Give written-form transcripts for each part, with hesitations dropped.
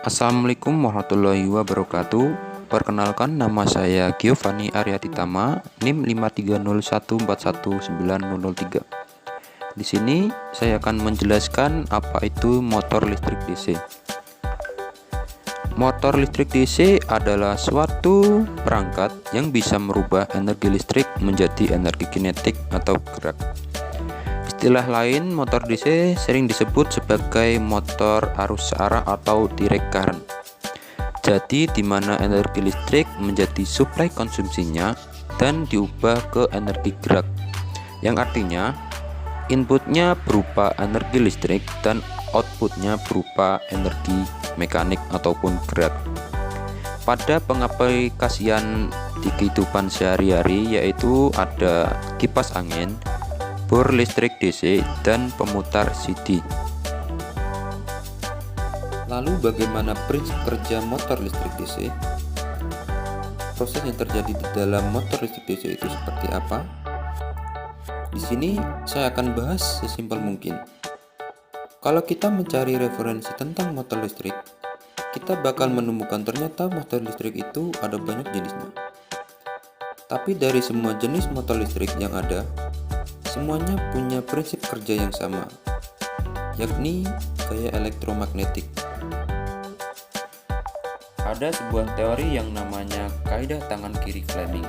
Assalamualaikum warahmatullahi wabarakatuh. Perkenalkan, nama saya Giovanni Aryatitama, NIM 530141903. Di sini saya akan menjelaskan apa itu motor listrik DC. Motor listrik DC adalah suatu perangkat yang bisa merubah energi listrik menjadi energi kinetik atau gerak. Istilah lain, motor DC sering disebut sebagai motor arus searah atau direct current. Jadi di mana energi listrik menjadi suplai konsumsinya dan diubah ke energi gerak, yang artinya inputnya berupa energi listrik dan outputnya berupa energi mekanik ataupun gerak. Pada pengaplikasian di kehidupan sehari-hari, yaitu ada kipas angin, bor listrik DC, dan pemutar CD. Lalu bagaimana prinsip kerja motor listrik DC? Proses yang terjadi di dalam motor listrik DC itu seperti apa? Di sini saya akan bahas sesimpel mungkin. Kalau kita mencari referensi tentang motor listrik, kita bakal menemukan ternyata motor listrik itu ada banyak jenisnya. Tapi dari semua jenis motor listrik yang ada, semuanya punya prinsip kerja yang sama, yakni gaya elektromagnetik. Ada sebuah teori yang namanya kaidah tangan kiri Fleming.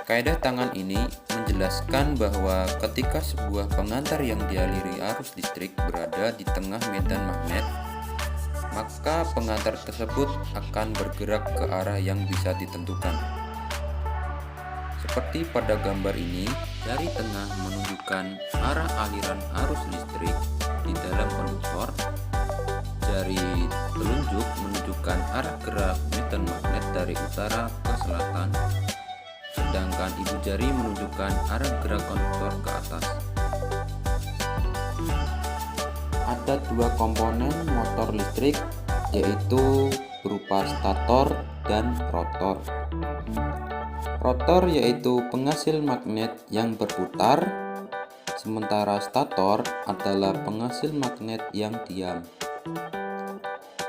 Kaidah tangan ini menjelaskan bahwa ketika sebuah pengantar yang dialiri arus listrik berada di tengah medan magnet, maka pengantar tersebut akan bergerak ke arah yang bisa ditentukan. Seperti pada gambar ini, jari tengah menunjukkan arah aliran arus listrik di dalam konduktor, jari telunjuk menunjukkan arah gerak medan magnet dari utara ke selatan, sedangkan ibu jari menunjukkan arah gerak konduktor ke atas. Ada dua komponen motor listrik, yaitu berupa stator dan rotor. Rotor yaitu penghasil magnet yang berputar, sementara stator adalah penghasil magnet yang diam.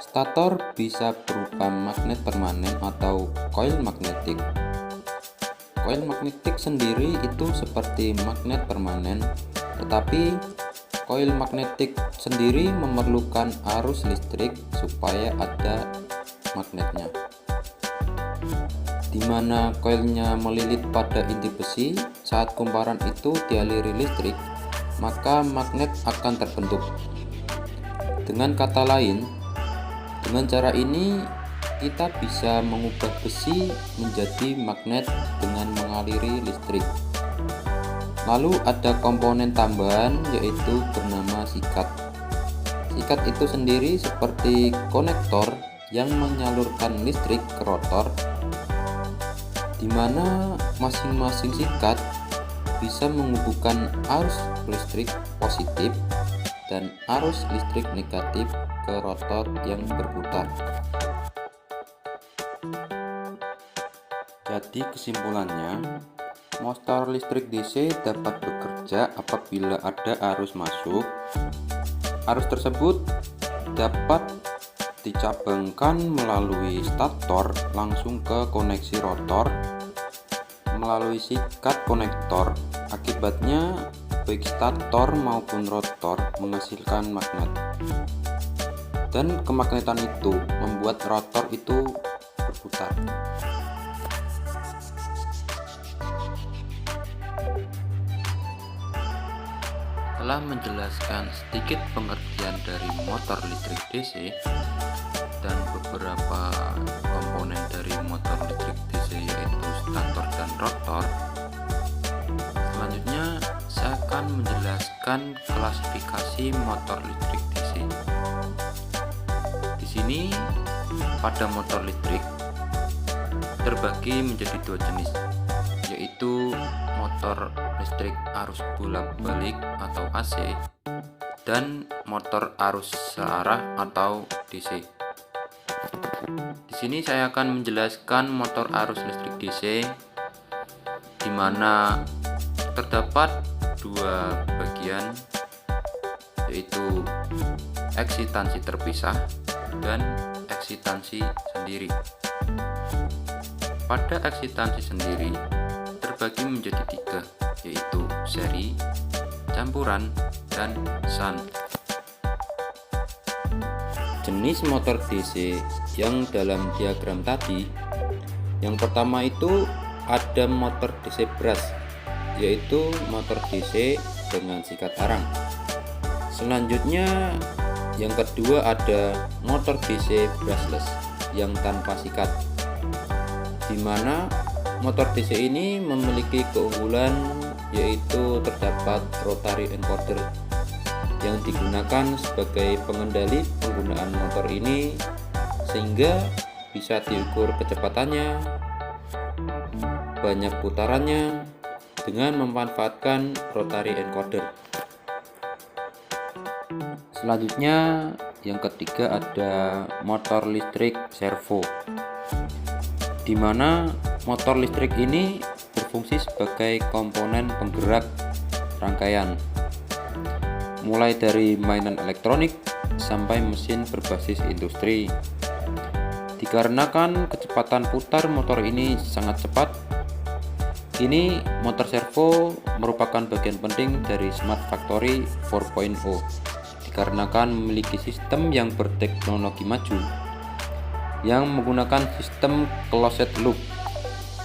Stator bisa berupa magnet permanen atau koil magnetik. Koil magnetik sendiri itu seperti magnet permanen, tetapi koil magnetik sendiri memerlukan arus listrik supaya ada magnetnya, di mana koilnya melilit pada inti besi. Saat kumparan itu dialiri listrik, maka magnet akan terbentuk. Dengan kata lain, dengan cara ini kita bisa mengubah besi menjadi magnet dengan mengaliri listrik. Lalu ada komponen tambahan, yaitu bernama sikat. Sikat itu sendiri seperti konektor yang menyalurkan listrik ke rotor, di mana masing-masing sikat bisa menghubungkan arus listrik positif dan arus listrik negatif ke rotor yang berputar. Jadi kesimpulannya, motor listrik DC dapat bekerja apabila ada arus masuk. Arus tersebut dapat dicabangkan melalui stator langsung ke koneksi rotor melalui sikat konektor. Akibatnya baik stator maupun rotor menghasilkan magnet, dan kemagnetan itu membuat rotor itu berputar. Setelah menjelaskan sedikit pengertian dari motor listrik DC dan beberapa komponen dari motor listrik DC, yaitu stator dan rotor, selanjutnya saya akan menjelaskan klasifikasi motor listrik DC. Di sini pada motor listrik terbagi menjadi dua jenis, yaitu motor listrik arus bolak-balik atau AC dan motor arus searah atau DC. Di sini saya akan menjelaskan motor arus listrik DC, di mana terdapat dua bagian, yaitu eksitansi terpisah dan eksitansi sendiri. Pada eksitansi sendiri terbagi menjadi 3, yaitu seri, campuran, dan shunt. Jenis motor DC yang dalam diagram tadi, yang pertama itu ada motor DC brush, yaitu motor DC dengan sikat arang. Selanjutnya yang kedua ada motor DC brushless yang tanpa sikat, di mana motor DC ini memiliki keunggulan yaitu terdapat rotary encoder yang digunakan sebagai pengendali penggunaan motor ini, sehingga bisa diukur kecepatannya, banyak putarannya dengan memanfaatkan rotary encoder. Selanjutnya yang ketiga ada motor listrik servo, di mana motor listrik ini berfungsi sebagai komponen penggerak rangkaian, mulai dari mainan elektronik sampai mesin berbasis industri. Dikarenakan kecepatan putar motor ini sangat cepat, kini motor servo merupakan bagian penting dari Smart Factory 4.0, dikarenakan memiliki sistem yang berteknologi maju yang menggunakan sistem closed loop.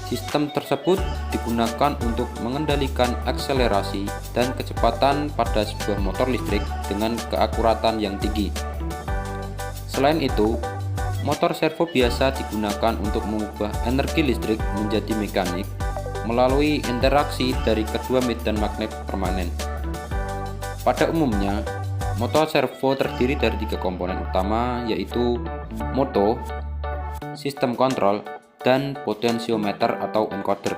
Sistem tersebut digunakan untuk mengendalikan akselerasi dan kecepatan pada sebuah motor listrik dengan keakuratan yang tinggi. Selain itu, motor servo biasa digunakan untuk mengubah energi listrik menjadi mekanik melalui interaksi dari kedua medan magnet permanen. Pada umumnya, motor servo terdiri dari 3 komponen utama, yaitu motor, sistem kontrol, dan potensiometer atau encoder.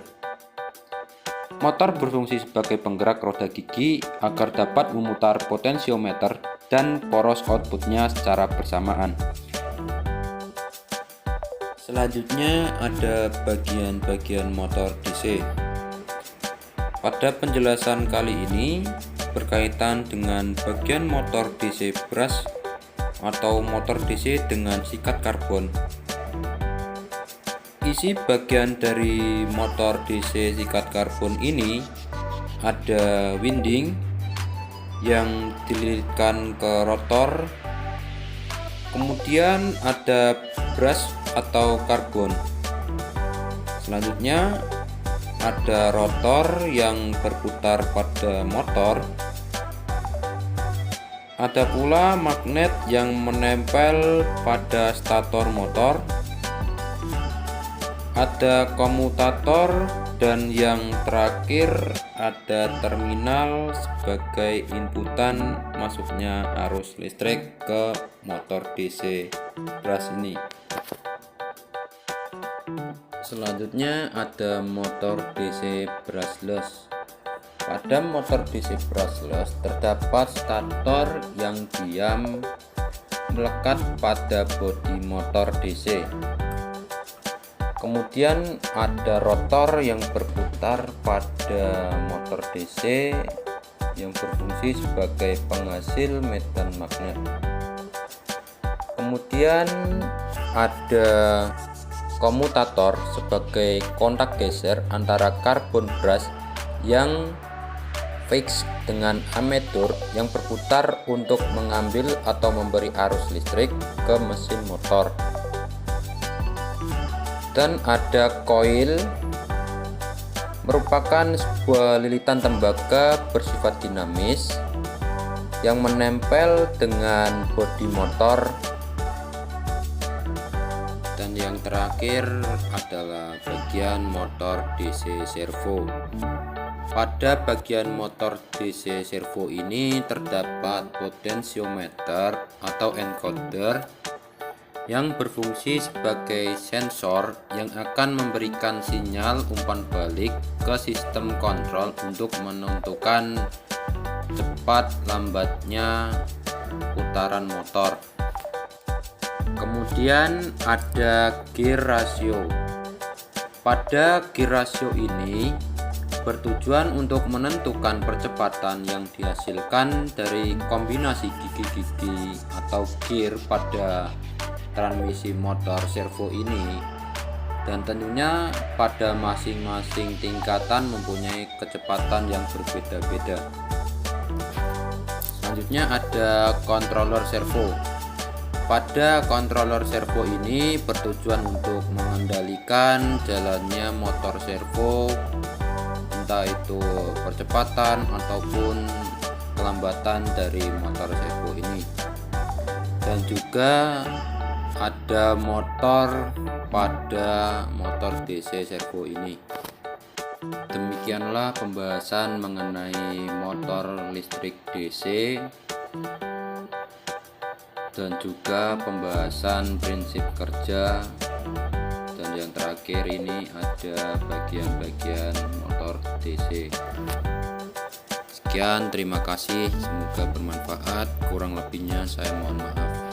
Motor berfungsi sebagai penggerak roda gigi agar dapat memutar potensiometer dan poros outputnya secara bersamaan. Selanjutnya ada bagian-bagian motor DC. Pada penjelasan kali ini berkaitan dengan bagian motor DC brush atau motor DC dengan sikat karbon. Isi bagian dari motor DC sikat karbon ini ada winding yang dililitkan ke rotor, kemudian ada brush atau karbon. Selanjutnya ada rotor yang berputar pada motor. Ada pula magnet yang menempel pada stator motor. Ada komutator, dan yang terakhir ada terminal sebagai inputan masuknya arus listrik ke motor DC brush ini. Selanjutnya ada motor DC brushless. Pada motor DC brushless terdapat stator yang diam melekat pada bodi motor DC. Kemudian ada rotor yang berputar pada motor DC yang berfungsi sebagai penghasil medan magnet. Kemudian ada komutator sebagai kontak geser antara karbon brush yang fix dengan ammeter yang berputar untuk mengambil atau memberi arus listrik ke mesin motor. Dan ada coil, merupakan sebuah lilitan tembaga bersifat dinamis yang menempel dengan bodi motor. Dan yang terakhir adalah bagian motor DC servo. Pada bagian motor DC servo ini terdapat potensiometer atau encoder yang berfungsi sebagai sensor yang akan memberikan sinyal umpan balik ke sistem kontrol untuk menentukan cepat lambatnya putaran motor. Kemudian ada gear ratio. Pada gear ratio ini bertujuan untuk menentukan percepatan yang dihasilkan dari kombinasi gigi-gigi atau gear pada transmisi motor servo ini, dan tentunya pada masing-masing tingkatan mempunyai kecepatan yang berbeda-beda. Selanjutnya ada controller servo. Pada controller servo ini bertujuan untuk mengendalikan jalannya motor servo, entah itu percepatan ataupun kelambatan dari motor servo ini. Dan juga ada motor pada motor DC servo ini. Demikianlah pembahasan mengenai motor listrik DC dan juga pembahasan prinsip kerja, dan yang terakhir ini ada bagian-bagian motor DC. Sekian, terima kasih, semoga bermanfaat. Kurang lebihnya saya mohon maaf.